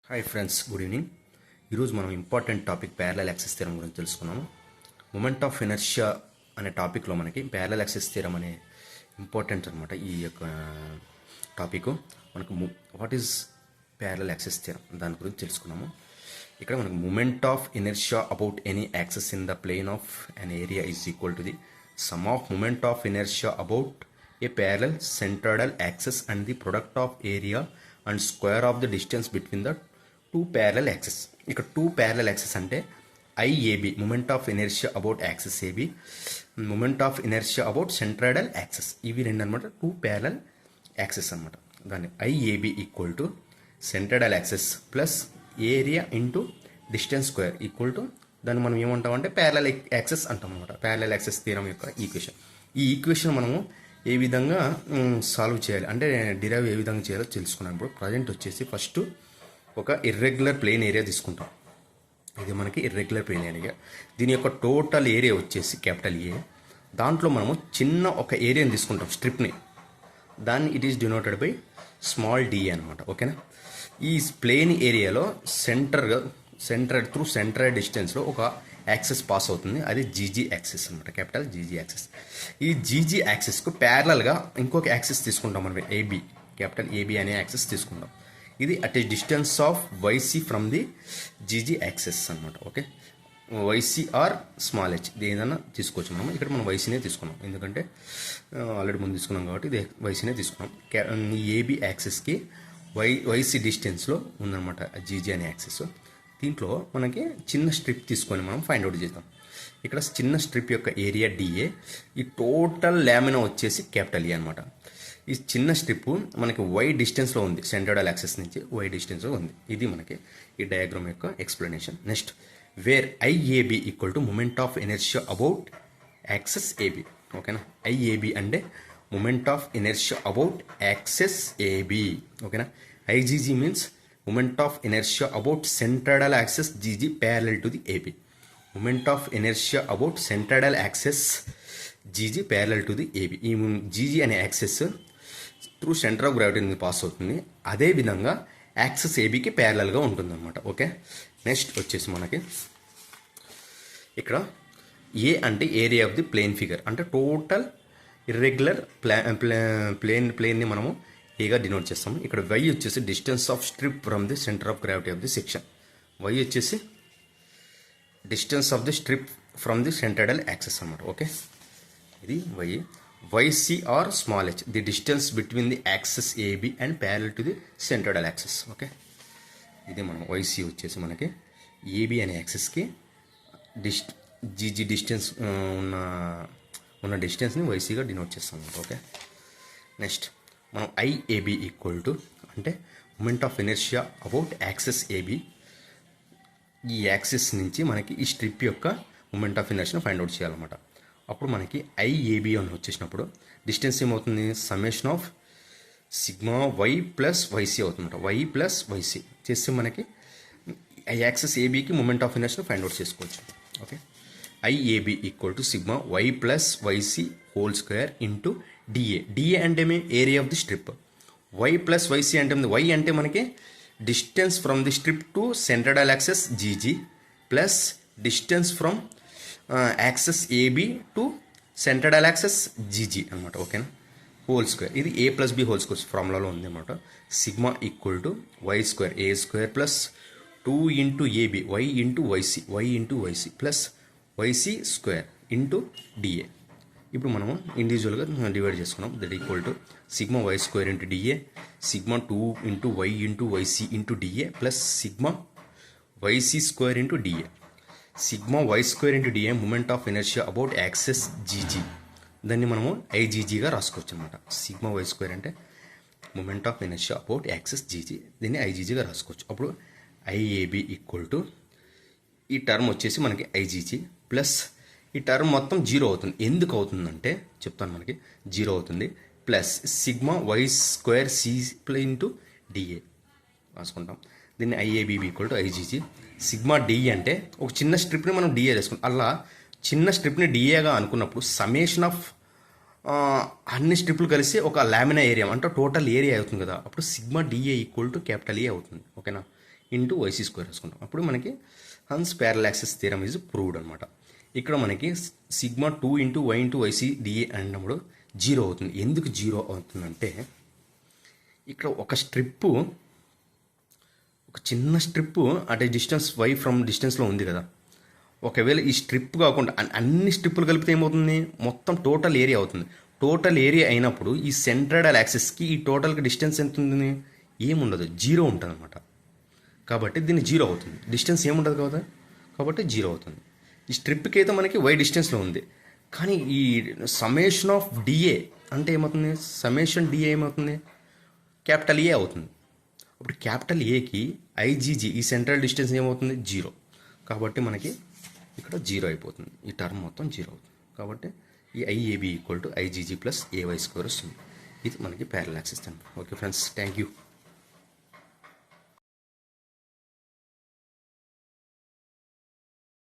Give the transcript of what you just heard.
Hi friends, good evening. ఈరోజు మనం important topic parallel axis theorem గురించి తెలుసుకున్నాము. మూమెంట్ ఆఫ్ ఇనర్షియా అనే టాపిక్లో మనకి ప్యారలల్ యాక్సిస్ థియరం అనే ఇంపార్టెంట్ అనమాట. ఈ యొక్క టాపిక్ మనకు what is parallel axis theorem దాని గురించి తెలుసుకున్నాము. ఇక్కడ మనకు moment of inertia about any axis in the plane of an area is equal to the sum of moment of inertia about a parallel centroidal axis and the product of area and square of the distance between the two parallel axis. ఇక్కడ two parallel axis అంటే IAB moment of inertia about axis AB, moment of inertia about centroidal axis, ఇవి రెండు అనమాట two parallel axis అనమాట. దాన్ని IAB equal to centroidal axis plus area into distance square equal to దాన్ని మనం ఏమంటామంటే parallel axis అంటాం అనమాట. ప్యారలల్ యాక్సిస్ థియరం యొక్క ఈక్వేషన్. ఈ ఈక్వేషన్ మనము ఏ విధంగా సాల్వ్ చేయాలి అంటే డిరైవ్ ఏ విధంగా చేయాలో తెలుసుకున్నప్పుడు ప్రజెంట్ వచ్చేసి ఫస్ట్ ఒక ఇర్రెగ్యులర్ ప్లేన్ ఏరియా తీసుకుంటాం. ఇది మనకి ఇర్రెగ్యులర్ ప్లేన్ ఏరియా. దీని యొక్క టోటల్ ఏరియా వచ్చేసి క్యాపిటల్ ఏ. దాంట్లో మనము చిన్న ఒక ఏరియాని తీసుకుంటాం, స్ట్రిప్ని. దాన్ని it is denoted by small D అనమాట. ఓకేనా. ఈ ప్లేన్ ఏరియాలో సెంటర్ డిస్టెన్స్లో ఒక యాక్సిస్ పాస్ అవుతుంది. అది జీజీ యాక్సిస్ అనమాట, క్యాపిటల్ జీజీ యాక్సిస్. ఈ జీజీ యాక్సిస్కు ప్యారలల్గా ఇంకొక యాక్సిస్ తీసుకుంటాం మనం, ఏబి, క్యాపిటల్ ఏబి అనే యాక్సిస్ తీసుకుంటాం. ఇది at a distance of YC from the GG axis అనమాట. Okay, YC or small H ఏదైనా తీసుకోవచ్చు. మనం ఇక్కడ మనం వైసీనే తీసుకున్నాం, ఎందుకంటే ఆల్రెడీ ముందు తీసుకున్నాం కాబట్టి ఇది వైసీనే తీసుకున్నాం. ఏబి యాక్సిస్కి వైసీ డిస్టెన్స్లో ఉందన్నమాట జీజీ అనే యాక్సిస్. దీంట్లో మనకి చిన్న స్ట్రిప్ తీసుకొని మనం ఫైండ్ అవుట్ చేద్దాం. ఇక్కడ చిన్న స్ట్రిప్ యొక్క ఏరియా డిఏ, ఈ టోటల్ లామినా వచ్చేసి క్యాపిటల్ ఏ అనమాట. ఈ చిన్న స్ట్రిప్ మనకి వై డిస్టెన్స్లో ఉంది, సెంట్రాయిడల్ యాక్సిస్ నుంచి వై డిస్టెన్స్లో ఉంది. ఇది మనకి ఈ డయాగ్రామ్ యొక్క explanation. Next, where IAB equal to moment of inertia about axis AB. ఓకేనా. ఐఏబి అంటే moment of inertia about axis AB. ఓకేనా. IGG means moment of inertia about centroidal axis GG parallel to the AB. Moment of inertia about centroidal axis GG parallel to the AB. ఈ GG అనే axis through centre of gravity నుంచి pass అవుతుంది. అదేవిధంగా axis ఏబీకి ప్యారలల్గా ఉంటుందన్నమాట. Okay. Next వచ్చేసి మనకి ఇక్కడ ఏ అంటే area of the plane figure, అంటే టోటల్ ఇర్రెగ్యులర్ ప్లేన్ని మనము ఏగా డినోట్ చేస్తాము. ఇక్కడ వై వచ్చేసి distance of strip from the centre of gravity of the section. Y వచ్చేసి distance of the strip from the centroidal axis అనమాట. ఓకే, ఇది Y. YC or small h, the distance between the axis AB and parallel to the centroidal axis. Okay, ఇది మనం YC వచ్చేసి మనకి AB అనే యాక్సిస్కి GG distance ఉన్న డిస్టెన్స్ని YCగా డినోట్ చేస్తాం. ఓకే. నెక్స్ట్ మనం IAB ఈక్వల్ టు అంటే moment of inertia about axis AB. ఈ యాక్సిస్ నుంచి మనకి ఈ స్ట్రిప్ యొక్క మూమెంట్ ఆఫ్ ఇనర్షియాను ఫైండ్ అవుట్ చేయాలన్నమాట. అప్పుడు మనకి ఐఏబి అని వచ్చేసినప్పుడు డిస్టెన్స్ ఏమవుతుంది, summation of sigma Y plus YC అవుతుందన్నమాట. వై ప్లస్ వైసీ చేస్తే మనకి యాక్సిస్ ఏబీకి మూమెంట్ ఆఫ్ ఇనర్షియాను ఫైండ్ అవుట్ చేసుకోవచ్చు. Okay, IAB equal to sigma Y plus YC whole square into DA. DA అంటే area of the strip. Y plus YC అంటే Y అంటే మనకి distance from the strip to centroidal axis GG plus distance from axis AB to centroidal axis GG అనమాట. ఓకేనా. Whole square, ఇది A plus B whole square ఫార్ములాలో ఉంది అనమాట. Sigma equal to Y square A square plus 2 into AB Y into YC plus YC square into DA. ఇప్పుడు మనము ఇండివిజువల్గా divide చేసుకున్నాం. That equal to sigma Y square into DA, sigma 2 into Y into YC into DA plus sigma YC square into DA. Sigma Y square into DA moment of inertia about axis GG. దాన్ని మనము ఐజీజీగా రాసుకోవచ్చు అనమాట. Sigma Y square అంటే moment of inertia about axis GG, దీన్ని ఐజీజీగా రాసుకోవచ్చు. అప్పుడు ఐఏబి ఈక్వల్ టు ఈ టర్మ్ వచ్చేసి మనకి ఐజీజీ ప్లస్ ఈ టర్మ్ మొత్తం 0 అవుతుంది. ఎందుకు అవుతుందంటే చెప్తాను, మనకి 0 అవుతుంది. Plus sigma Y square C into DA రాసుకుంటాం. దీన్ని IAB equal to IGG. Sigma D అంటే ఒక చిన్న స్ట్రిప్ని మనం డిఏ చేసుకుంటాం. అలా చిన్న స్ట్రిప్ని డిఏగా అనుకున్నప్పుడు సమ్మేషన్ ఆఫ్ అన్ని స్ట్రిప్లు కలిసి ఒక లామినా ఏరియా అంటే టోటల్ ఏరియా అవుతుంది కదా. అప్పుడు sigma DA equal to capital A అవుతుంది. ఓకేనా. ఇంటూ వైసీ స్క్వేర్ వేసుకుంటాం. అప్పుడు మనకి hence parallel axis theorem is proved అనమాట. ఇక్కడ మనకి sigma 2 into Y into YC DA అన్నప్పుడు 0 అవుతుంది. ఎందుకు 0 అవుతుందంటే ఇక్కడ ఒక చిన్న స్ట్రిప్ అటే డిస్టెన్స్ వై ఫ్రమ్ డిస్టెన్స్లో ఉంది కదా. ఒకవేళ ఈ స్ట్రిప్ కాకుండా అన్ని స్ట్రిప్పులు కలిపితే ఏమవుతుంది, మొత్తం టోటల్ ఏరియా అవుతుంది. టోటల్ ఏరియా అయినప్పుడు ఈ సెంట్రాయిడల్ యాక్సిస్కి ఈ టోటల్కి డిస్టెన్స్ ఎంత ఉంది, ఏముండదు, 0 ఉంటుంది అనమాట. కాబట్టి దీన్ని 0 అవుతుంది. డిస్టెన్స్ ఏముండదు కదా, కాబట్టి 0 అవుతుంది. ఈ స్ట్రిప్కి అయితే మనకి వై డిస్టెన్స్లో ఉంది, కానీ ఈ సమ్మేషన్ ఆఫ్ డిఏ అంటే ఏమవుతుంది, సమ్మేషన్ డిఏ ఏమవుతుంది, క్యాపిటల్ ఏ అవుతుంది. అప్పుడు క్యాపిటల్ ఏకి ఐజీజీ ఈ సెంట్రల్ డిస్టెన్స్ ఏమవుతుంది, 0. కాబట్టి మనకి ఇక్కడ 0 అయిపోతుంది. ఈ టర్మ్ మొత్తం 0 అవుతుంది. కాబట్టి ఈ IAB equal to IGG plus AY square వస్తుంది. ఇది మనకి parallel axis. Okay friends, thank you.